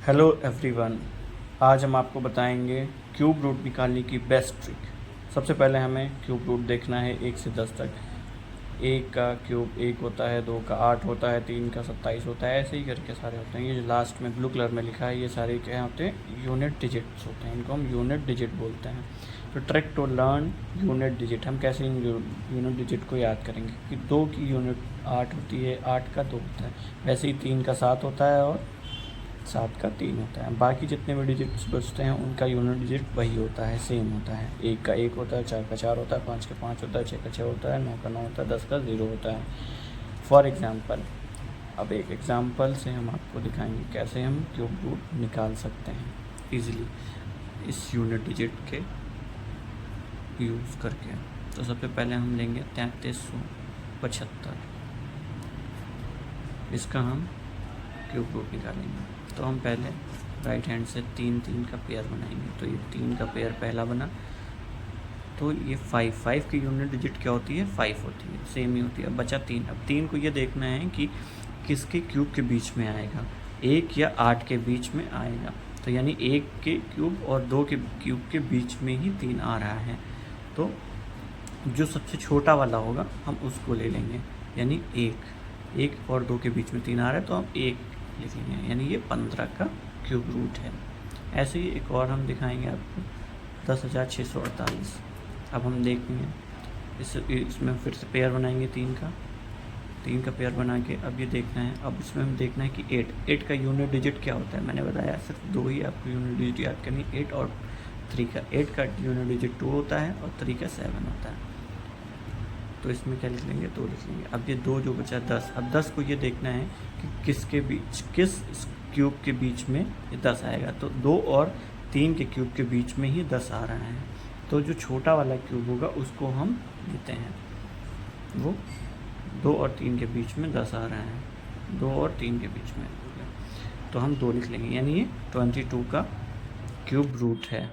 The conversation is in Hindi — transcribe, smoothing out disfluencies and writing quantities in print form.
Hello everyone. आज हम आपको बताएंगे क्यूब रूट निकालने की बेस्ट ट्रिक। सबसे पहले हमें क्यूब रूट देखना है 1 से 10 तक। 1 का क्यूब 1 होता है, 2 का 8 होता है, 3 का 27 होता है, ऐसे ही करके सारे होते हैं। ये जो लास्ट में ब्लू कलर में लिखा है ये सारे क्या होते हैं? यूनिट डिजिट्स होते हैं, इनको हम यूनिट डिजिट बोलते हैं। तो trick to learn unit digit, हम कैसे इन यूनिट डिजिट को याद करेंगे कि 2 की यूनिट 8 होती है, 8 का 2 होता है, वैसे ही 3 का 7 होता है और 7 का 3 होता है। बाकी जितने भी डिजिट्स बचते हैं उनका यूनिट डिजिट वही होता है, सेम होता है। 1 का 1 होता है, 4 का 4 होता है, 5 का 5 होता है, 6 का 6 होता है, 9 का 9 होता है, 10 का 0 होता है। फॉर एग्ज़ाम्पल, अब एक एग्ज़ाम्पल से हम आपको दिखाएंगे कैसे हम क्यूब रूट निकाल सकते हैं ईज़िली इस यूनिट डिजिट के यूज़ करके। तो सबसे पहले हम लेंगे 3375, इसका हम क्यूब रूट निकालेंगे। तो हम पहले राइट हैंड से 3 3 का पेयर बनाएंगे। तो ये 3 का पेयर पहला बना, तो ये 5 की यूनिट डिजिट क्या होती है? 5 होती है, सेम ही होती है। अब बचा 3। अब 3 को ये देखना है कि किसके क्यूब के बीच में आएगा, 1 या 8 के बीच में आएगा। तो यानी 1 के क्यूब और 2 के क्यूब के बीच में ही 3 आ रहा है। तो जो सबसे छोटा वाला होगा हम उसको ले लेंगे, यानी 1 और 2 के बीच में 3 आ रहा है तो हम 1 लिखेंगे, यानी ये 15 का क्यूब रूट है। ऐसे ही एक और हम दिखाएंगे आपको 10,648। अब हम देखेंगे इसमें फिर से पेयर बनाएंगे 3 का पेयर बना के अब ये देखना है। अब इसमें हम देखना है कि 8 का यूनिट डिजिट क्या होता है। मैंने बताया सिर्फ 2 ही आपको यूनिट डिजिट याद करनी, 8 और 3 का। 8 का यूनिट डिजिट 2 होता है और 3 का 7 होता है। तो इसमें क्या लिख लेंगे? 2 लिख लेंगे। अब ये 2 जो बचा 10, अब 10 को ये देखना है कि किसके बीच, किस क्यूब के बीच में ये 10 आएगा। तो 2 और 3 के क्यूब के बीच में ही 10 आ रहा है। तो जो छोटा वाला क्यूब होगा उसको हम लेते हैं, वो 2 और 3 के बीच में 10 आ रहा है, 2 और 3 के बीच में, तो हम 2 लिख लेंगे, यानी ये 22 का क्यूब रूट है।